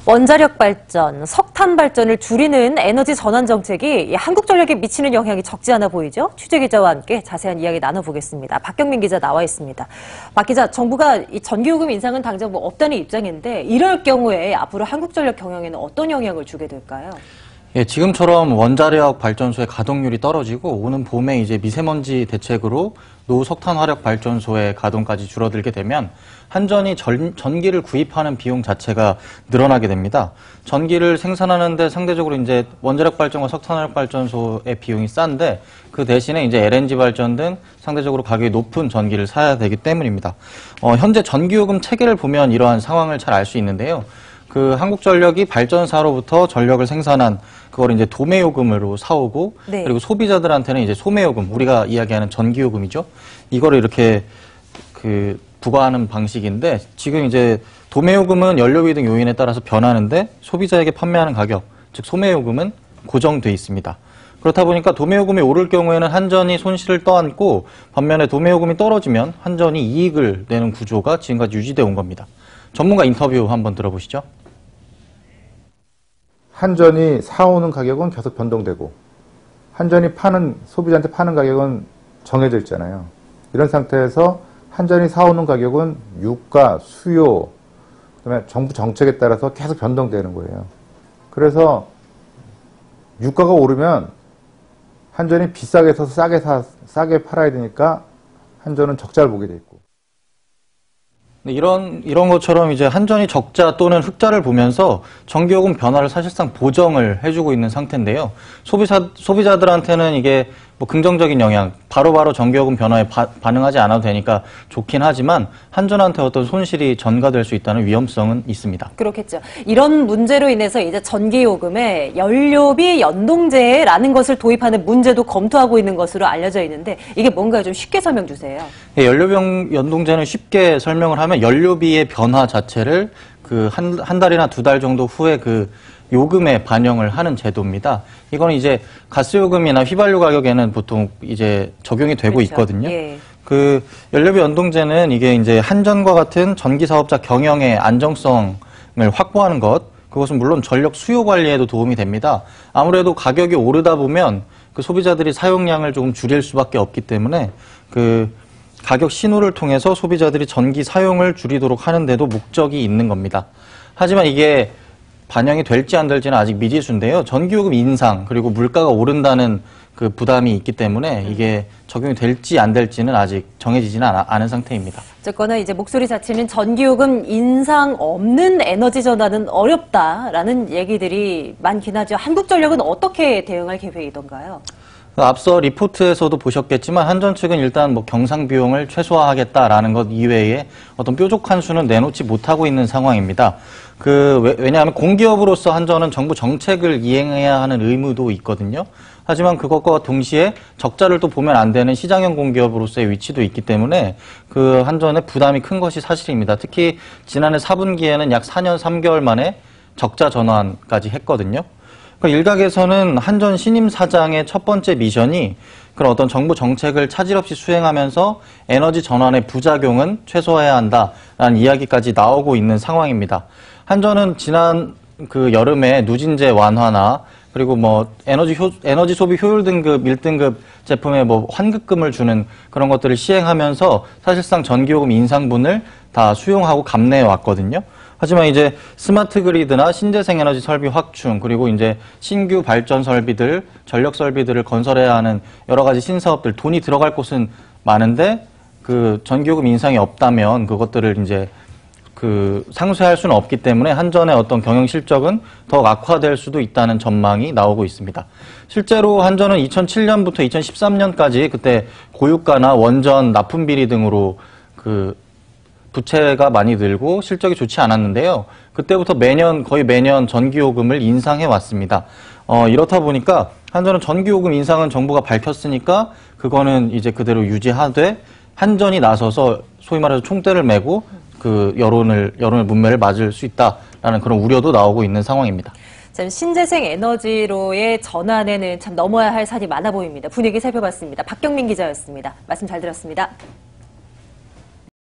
원자력 발전, 석탄 발전을 줄이는 에너지 전환 정책이 한국전력에 미치는 영향이 적지 않아 보이죠? 취재 기자와 함께 자세한 이야기 나눠보겠습니다. 박경민 기자 나와 있습니다. 박 기자, 정부가 이 전기요금 인상은 당장 없다는 입장인데 이럴 경우에 앞으로 한국전력 경영에는 어떤 영향을 주게 될까요? 예, 지금처럼 원자력 발전소의 가동률이 떨어지고 오는 봄에 이제 미세먼지 대책으로 노석탄 화력 발전소의 가동까지 줄어들게 되면 한전이 전기를 구입하는 비용 자체가 늘어나게 됩니다. 전기를 생산하는데 상대적으로 이제 원자력 발전과 석탄 화력 발전소의 비용이 싼데 그 대신에 이제 LNG 발전 등 상대적으로 가격이 높은 전기를 사야 되기 때문입니다. 현재 전기요금 체계를 보면 이러한 상황을 잘 알 수 있는데요. 그 한국전력이 발전사로부터 전력을 생산한 그걸 이제 도매요금으로 사오고 네. 그리고 소비자들한테는 이제 소매요금, 우리가 이야기하는 전기요금이죠. 이거를 이렇게 부과하는 방식인데 지금 이제 도매요금은 연료비 등 요인에 따라서 변하는데 소비자에게 판매하는 가격, 즉 소매요금은 고정돼 있습니다. 그렇다 보니까 도매요금이 오를 경우에는 한전이 손실을 떠안고 반면에 도매요금이 떨어지면 한전이 이익을 내는 구조가 지금까지 유지되어 온 겁니다. 전문가 인터뷰 한번 들어보시죠. 한전이 사오는 가격은 계속 변동되고 한전이 소비자한테 파는 가격은 정해져 있잖아요. 이런 상태에서 한전이 사오는 가격은 유가, 수요, 그다음에 정부 정책에 따라서 계속 변동되는 거예요. 그래서 유가가 오르면 한전이 비싸게 사서 싸게 팔아야 되니까 한전은 적자를 보게 돼 있고. 이런 것처럼 이제 한전이 적자 또는 흑자를 보면서 전기요금 변화를 사실상 보정을 해주고 있는 상태인데요. 소비자들한테는 이게 뭐 긍정적인 영향, 바로바로 전기요금 변화에 반응하지 않아도 되니까 좋긴 하지만 한전한테 어떤 손실이 전가될 수 있다는 위험성은 있습니다. 그렇겠죠. 이런 문제로 인해서 이제 전기요금에 연료비 연동제라는 것을 도입하는 문제도 검토하고 있는 것으로 알려져 있는데 이게 뭔가요? 좀 쉽게 설명 주세요. 네, 연료비 연동제는 쉽게 설명을 하면 연료비의 변화 자체를 한 달이나 두 달 정도 후에 요금에 반영을 하는 제도입니다. 이거는 이제 가스요금이나 휘발유 가격에는 보통 이제 적용이 되고 그렇죠. 있거든요. 예. 연료비 연동제는 이게 이제 한전과 같은 전기 사업자 경영의 안정성을 확보하는 그것은 물론 전력 수요 관리에도 도움이 됩니다. 아무래도 가격이 오르다 보면 소비자들이 사용량을 조금 줄일 수밖에 없기 때문에 가격 신호를 통해서 소비자들이 전기 사용을 줄이도록 하는 데도 목적이 있는 겁니다. 하지만 이게 반영이 될지 안 될지는 아직 미지수인데요. 전기요금 인상 그리고 물가가 오른다는 부담이 있기 때문에 이게 적용이 될지 안 될지는 아직 정해지지는 않은 상태입니다. 어쨌거나 이제 목소리 자체는 전기요금 인상 없는 에너지 전환은 어렵다라는 얘기들이 많긴 하죠. 한국전력은 어떻게 대응할 계획이던가요? 앞서 리포트에서도 보셨겠지만 한전 측은 일단 경상 비용을 최소화하겠다라는 것 이외에 어떤 뾰족한 수는 내놓지 못하고 있는 상황입니다. 왜냐하면 공기업으로서 한전은 정부 정책을 이행해야 하는 의무도 있거든요. 하지만 동시에 적자를 또 보면 안 되는 시장형 공기업으로서의 위치도 있기 때문에 한전의 부담이 큰 것이 사실입니다. 특히 지난해 4분기에는 약 4년 3개월 만에 적자 전환까지 했거든요. 일각에서는 한전 신임 사장의 첫 번째 미션이 그런 어떤 정부 정책을 차질 없이 수행하면서 에너지 전환의 부작용은 최소화해야 한다라는 이야기까지 나오고 있는 상황입니다. 한전은 지난 여름에 누진제 완화나 그리고 에너지 소비 효율 등급 1등급 제품에 환급금을 주는 그런 것들을 시행하면서 사실상 전기요금 인상분을 다 수용하고 감내해 왔거든요. 하지만 이제 스마트 그리드나 신재생 에너지 설비 확충 그리고 이제 신규 발전 설비들, 전력 설비들을 건설해야 하는 여러 가지 신사업들 돈이 들어갈 곳은 많은데 전기요금 인상이 없다면 그것들을 이제 상쇄할 수는 없기 때문에 한전의 어떤 경영 실적은 더 악화될 수도 있다는 전망이 나오고 있습니다. 실제로 한전은 2007년부터 2013년까지 그때 고유가나 원전 납품 비리 등으로 부채가 많이 들고 실적이 좋지 않았는데요. 그때부터 거의 매년 전기요금을 인상해 왔습니다. 이렇다 보니까 한전은 전기요금 인상은 정부가 밝혔으니까 그거는 이제 그대로 유지하되 한전이 나서서 소위 말해서 총대를 메고 여론의 문매를 맞을 수 있다라는 그런 우려도 나오고 있는 상황입니다. 참 신재생 에너지로의 전환에는 참 넘어야 할 산이 많아 보입니다. 분위기 살펴봤습니다. 박경민 기자였습니다. 말씀 잘 들었습니다.